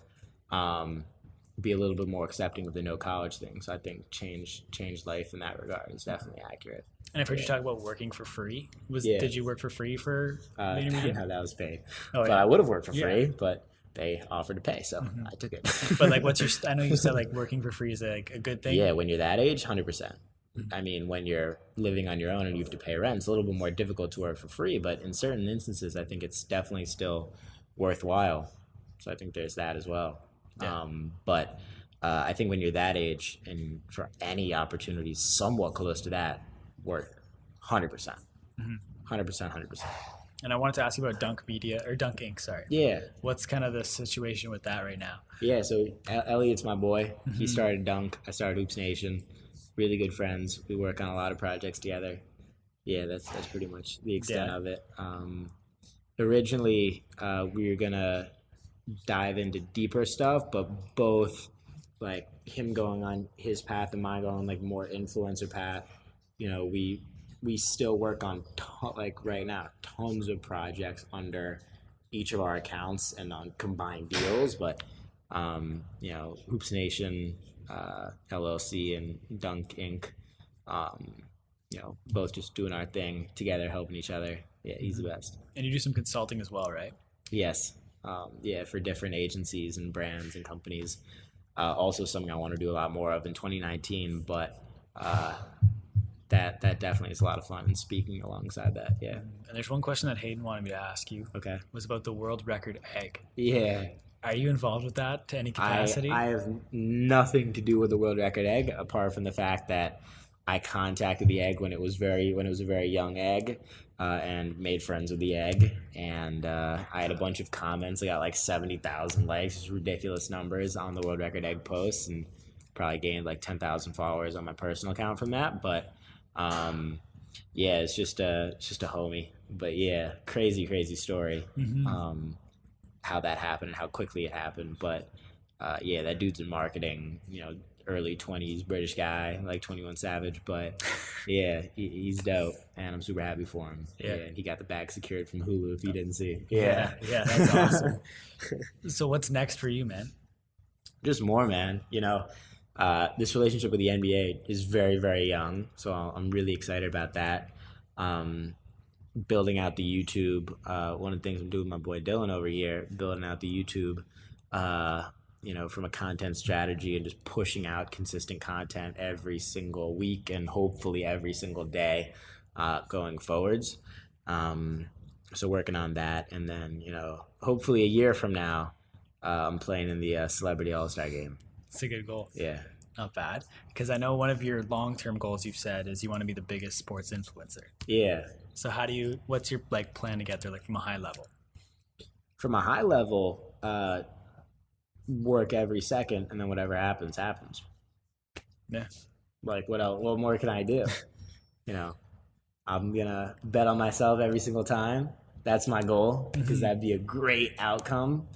be a little bit more accepting of the no college thing. So I think changed life in that regard is definitely accurate. And I've heard you talk about working for free. Did you work for free for VaynerMedia? No, that was paid. Oh, but yeah. I would have worked for free, but they offered to pay, so I took it. But like, I know you said like working for free is like a good thing. Yeah, when you're that age, 100%. I mean, when you're living on your own and you have to pay rent, it's a little bit more difficult to work for free. But in certain instances, I think it's definitely still worthwhile. So I think there's that as well. Yeah. But I think when you're that age and for any opportunity somewhat close to that, worth 100%. 100%, 100%. And I wanted to ask you about Dunk Media or Dunk Inc. Sorry. Yeah. What's kind of the situation with that right now? Yeah, so Elliot's my boy. He started Dunk. I started Hoops Nation. Really good friends. We work on a lot of projects together. Yeah, that's pretty much the extent of it. Originally, we were gonna dive into deeper stuff, but both like him going on his path and mine going on like more influencer path. You know, we still work on like right now tons of projects under each of our accounts and on combined deals, but you know, Hoops Nation, LLC, and Dunk Inc. You know, both just doing our thing together, helping each other. Yeah, he's the best. And you do some consulting as well, right? Yes. Yeah, for different agencies and brands and companies. Also something I want to do a lot more of in 2019, but that definitely is a lot of fun, and speaking alongside that, yeah. And there's one question that Hayden wanted me to ask you. Okay. Was about the world record egg. Yeah. Are you involved with that to any capacity? I have nothing to do with the world record egg apart from the fact that I contacted the egg when it was a very young egg, and made friends with the egg, and I had a bunch of comments. I got like 70,000 likes, just ridiculous numbers on the world record egg posts, and probably gained like 10,000 followers on my personal account from that. But yeah, it's just a homie. But yeah, crazy story. How that happened and how quickly it happened. But yeah, that dude's in marketing, you know, early 20s British guy, like 21 Savage. But yeah, he's dope, and I'm super happy for him. Yeah, and he got the bag secured from Hulu, if you didn't see. Yeah, that's awesome. So what's next for you, man? Just more, man. You know, this relationship with the NBA is very, very young, so I'm really excited about that. Building out the YouTube, one of the things I'm doing with my boy Dylan over here, building out the YouTube, you know, from a content strategy and just pushing out consistent content every single week and hopefully every single day going forwards. So working on that, and then, you know, hopefully a year from now, I'm playing in the Celebrity All-Star game. It's a good goal. Yeah. Not bad. Because I know one of your long-term goals you've said is you want to be the biggest sports influencer. Yeah. So what's your like plan to get there, like from a high level? From a high level, work every second, and then whatever happens. Yeah. Like what else? What more can I do? You know, I'm gonna bet on myself every single time. That's my goal, because that'd be a great outcome.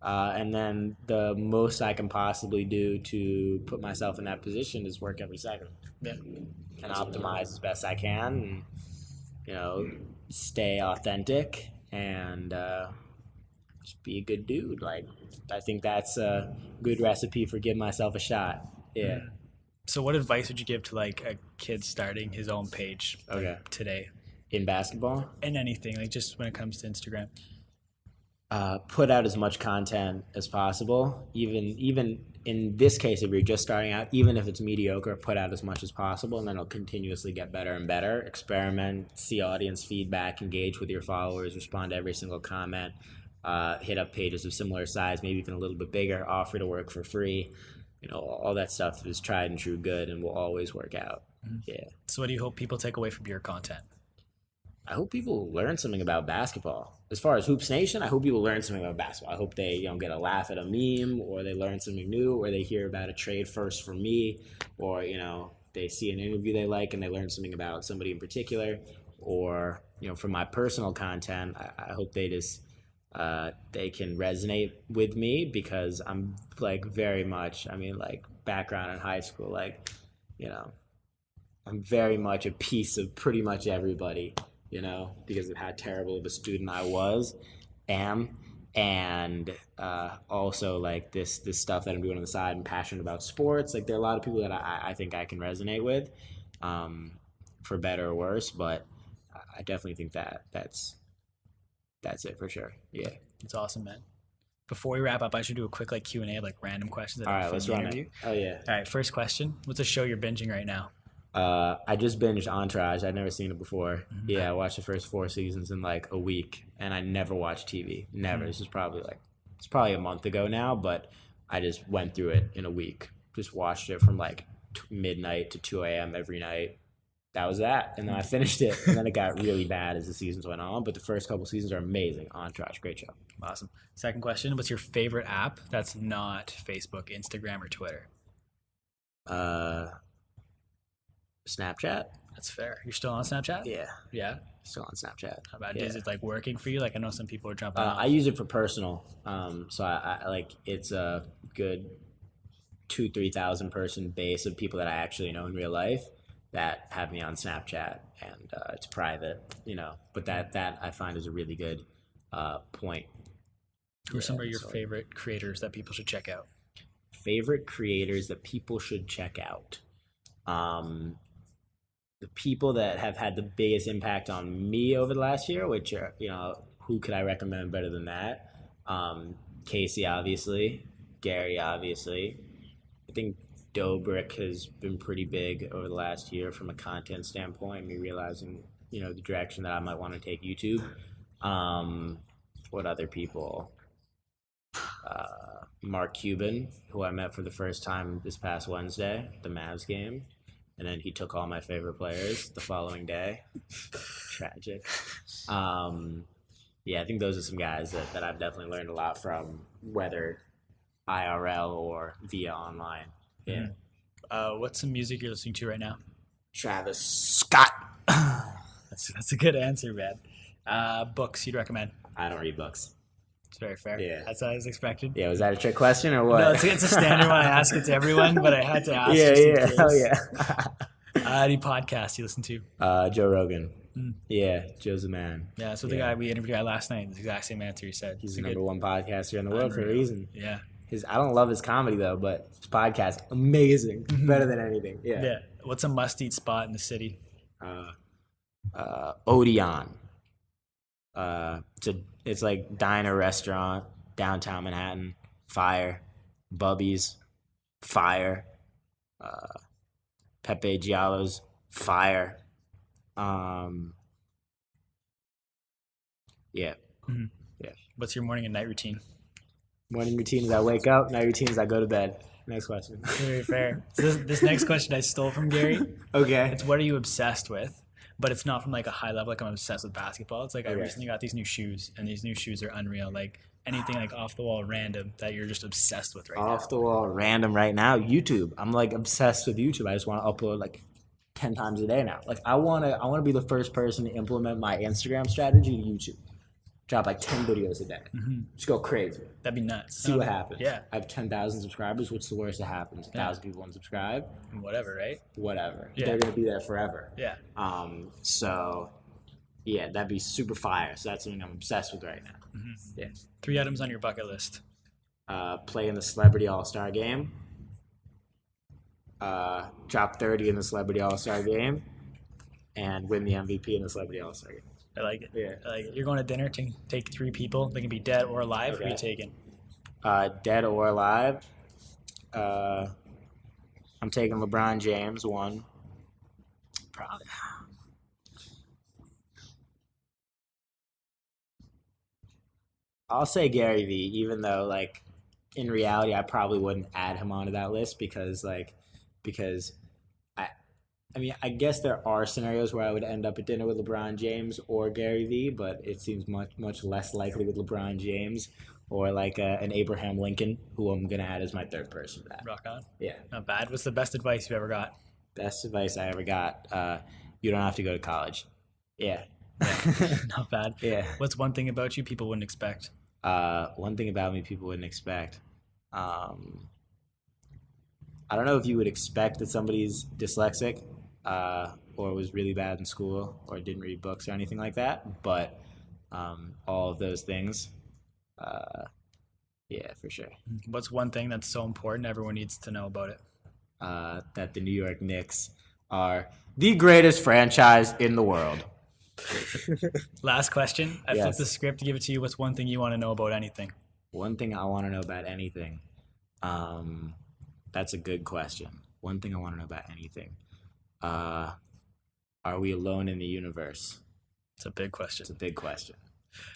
And then the most I can possibly do to put myself in that position is work every second. Yeah. And optimize as best I can, and, you know, stay authentic, and just be a good dude. Like, I think that's a good recipe for giving myself a shot. Yeah. So what advice would you give to like a kid starting his own page today? In basketball? In anything, like just when it comes to Instagram? Put out as much content as possible. Even in this case, if you're just starting out, even if it's mediocre, put out as much as possible, and then it'll continuously get better and better. Experiment, see audience feedback, engage with your followers, respond to every single comment, hit up pages of similar size, maybe even a little bit bigger, offer to work for free. You know, all that stuff is tried and true good and will always work out. Yeah. So what do you hope people take away from your content? I hope people learn something about basketball. As far as Hoops Nation, I hope people learn something about basketball. I hope they, you know, get a laugh at a meme, or they learn something new, or they hear about a trade first from me, or, you know, they see an interview they like and they learn something about somebody in particular, or, you know, from my personal content, I hope they just they can resonate with me, because I'm like very much, I mean, like background in high school, like, you know, I'm very much a piece of pretty much everybody, you know, because of how terrible of a student I am, and also like this stuff that I'm doing on the side. I'm passionate about sports. Like, there are a lot of people that I think I can resonate with, for better or worse, but I definitely think that's it for sure. Yeah. It's awesome, man. Before we wrap up, I should do a quick Q&A of random questions. All right, let's run it. Oh yeah. All right, first question. What's a show you're binging right now? I just binged Entourage. I'd never seen it before. Yeah, I watched the first 4 seasons in like a week, and I never watched TV. Never. This is probably a month ago now, but I just went through it in a week. Just watched it from like midnight to 2 a.m. every night. That was that. And then I finished it, and then it got really bad as the seasons went on. But the first couple seasons are amazing. Entourage, great show. Awesome. Second question, what's your favorite app that's not Facebook, Instagram, or Twitter? Snapchat? That's fair. You're still on Snapchat? Yeah, Yeah? still on Snapchat. How about Yeah. Is it like working for you? Like I know some people are jumping off. I use it for personal. So I like it's a good 2,000-3,000 person base of people that I actually know in real life that have me on Snapchat, and it's private, But that I find is a really good point. Who are some of your favorite creators that people should check out? Favorite creators that people should check out. The people that have had the biggest impact on me over the last year, which are, who could I recommend better than that? Casey, obviously. Gary, obviously. I think Dobrik has been pretty big over the last year from a content standpoint, me realizing, the direction that I might want to take YouTube. What other people? Mark Cuban, who I met for the first time this past Wednesday, the Mavs game. And then he took all my favorite players the following day. Tragic. I think those are some guys that I've definitely learned a lot from, whether IRL or via online. Yeah. What's some music you're listening to right now? Travis Scott. That's a good answer, man. Books you'd recommend? I don't read books. It's very fair. Yeah. That's what I was expecting. Yeah, was that a trick question or what? No, it's a standard one. I ask it to everyone, but I had to ask. Hell yeah. Any podcasts you listen to? Joe Rogan. Yeah, Joe's a man. Yeah, that's what the guy we interviewed last night. The exact same answer he said. He's the number one podcaster in the world for a reason. Yeah. I don't love his comedy though, but his podcast amazing, better than anything. Yeah. Yeah. What's a must-eat spot in the city? Odeon. It's like diner restaurant downtown Manhattan. Fire. Bubby's. Fire. Pepe Giallo's. Fire. Yeah. Mm-hmm. Yeah. What's your morning and night routine? Morning routine is I wake up. Night routine is I go to bed. Next question. Very fair. So this next question I stole from Gary. Okay. It's what are you obsessed with? But it's not from like a high level, like I'm obsessed with basketball. It's like I recently got these new shoes, and these new shoes are unreal. Like anything like off the wall random that you're just obsessed with right now. Off the wall random right now, YouTube. I'm like obsessed with YouTube. I just want to upload like 10 times a day now. Like I want to be the first person to implement my Instagram strategy to YouTube. Drop like 10 videos a day. Mm-hmm. Just go crazy. That'd be nuts. See what happens. Yeah. I have 10,000 subscribers. What's the worst that happens? 1,000 people unsubscribe. Whatever, right? Whatever. Yeah. They're going to be there forever. Yeah. So, yeah, that'd be super fire. So that's something I'm obsessed with right now. Mm-hmm. Yeah. 3 items on your bucket list. Play in the Celebrity All-Star Game. Drop 30 in the Celebrity All-Star Game. And win the MVP in the Celebrity All-Star Game. I like it. Yeah. I like it. You're going to dinner, take 3 people. They can be dead or alive. Okay. Who are you taking? Dead or alive. I'm taking LeBron James, 1. Probably. I'll say Gary Vee, even though, like, in reality, I probably wouldn't add him onto that list because I mean, I guess there are scenarios where I would end up at dinner with LeBron James or Gary Vee, but it seems much less likely with LeBron James or like an Abraham Lincoln, who I'm going to add as my third person to that. Rock on. Yeah. Not bad. What's the best advice you've ever got? Best advice I ever got. You don't have to go to college. Yeah. Not bad. Yeah. What's one thing about you people wouldn't expect? One thing about me people wouldn't expect. I don't know if you would expect that somebody's dyslexic or was really bad in school or didn't read books or anything like that, but all of those things, yeah, for sure. What's one thing that's so important everyone needs to know about it? That the New York Knicks are the greatest franchise in the world. Last question. I Yes. flipped the script to give it to you. What's one thing you want to know about anything? One thing I want to know about anything. That's a good question. One thing I want to know about anything. Are we alone in the universe? It's a big question. It's a big question.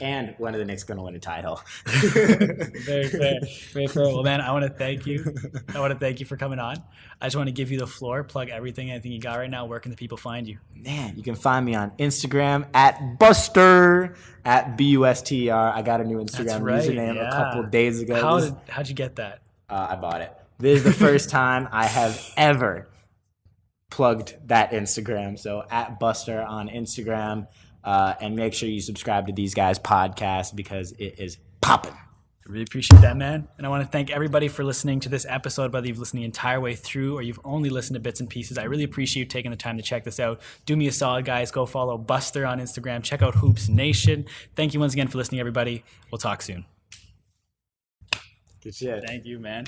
And when are the Knicks going to win a title? Very fair. Very fair. Well, man, I want to thank you. I want to thank you for coming on. I just want to give you the floor, plug anything you got right now. Where can the people find you? Man, you can find me on Instagram at Buster, at BUSTER. I got a new Instagram username a couple days ago. How'd you get that? I bought it. This is the first time I have ever plugged that Instagram. So at Buster on Instagram. And make sure you subscribe to these guys' podcast because it is popping. I really appreciate that, man. And I want to thank everybody for listening to this episode, whether you've listened the entire way through or you've only listened to bits and pieces. I really appreciate you taking the time to check this out. Do me a solid, guys. Go follow Buster on Instagram. Check out Hoops Nation. Thank you once again for listening, everybody. We'll talk soon. Good shit. Thank you, man.